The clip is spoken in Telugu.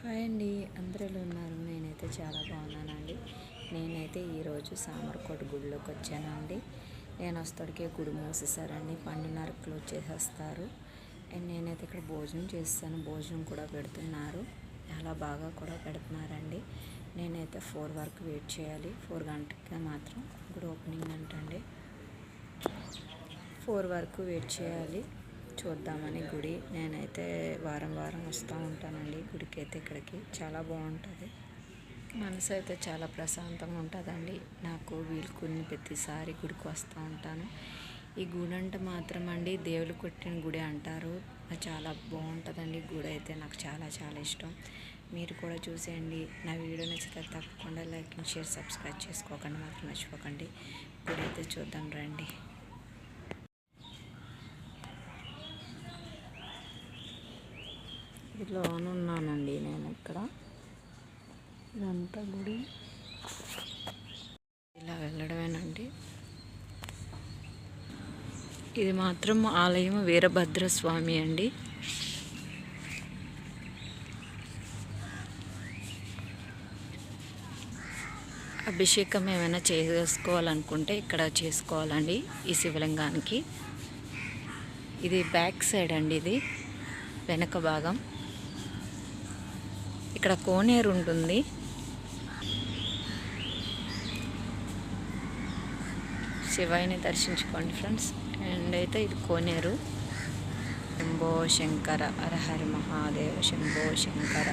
హాయ్ అండి, అందరూ ఎలా ఉన్నారు? నేనైతే చాలా బాగున్నానండి. నేనైతే ఈరోజు సామర్కోట గుడిలోకి వచ్చానండి. నేను వస్తాడికే గుడి మూసేసారండి, 12:30 క్లోజ్ చేసేస్తారు. అండ్ నేనైతే ఇక్కడ భోజనం చేస్తాను, భోజనం కూడా పెడుతున్నారు, చాలా బాగా కూడా పెడుతున్నారండి. నేనైతే 4 వరకు వెయిట్ చేయాలి, 4 గంటలకి మాత్రం గుడి ఓపెనింగ్ అంటండి. 4 వరకు వెయిట్ చేయాలి చూద్దామని గుడి. నేనైతే వారం వస్తూ ఉంటానండి గుడికి. అయితే ఇక్కడికి చాలా బాగుంటుంది, మనసు అయితే చాలా ప్రశాంతంగా ఉంటుందండి. నాకు వీలు కొన్ని ప్రతిసారి గుడికి వస్తూ ఉంటాను. ఈ గుడి అంటే మాత్రం అండి దేవులు కొట్టిన గుడి అంటారు, చాలా బాగుంటుందండి. గుడి అయితే నాకు చాలా ఇష్టం. మీరు కూడా చూసేయండి. నా వీడియో నచ్చితే తప్పకుండా లైక్ అండ్ షేర్, సబ్స్క్రైబ్ చేసుకోకండి మాత్రం మర్చిపోకండి. గుడి అయితే చూద్దాం రండి. లోనున్నానండి నేను ఇక్కడ. ఇదంతా గుడి ఇలా వెళ్ళడమేనండి. ఇది మాత్రం ఆలయం వీరభద్రస్వామి అండి. అభిషేకం ఏమైనా చేసుకోవాలనుకుంటే ఇక్కడ చేసుకోవాలండి, ఈ శివలింగానికి. ఇది బ్యాక్ సైడ్ అండి, ఇది వెనక భాగం. ఇక్కడ కోనేరు ఉంటుంది. శివయ్యని దర్శించుకోండి ఫ్రెండ్స్. అండ్ అయితే ఇది కోనేరు. శంభో శంకర, హర హర మహాదేవ, శంభో శంకర.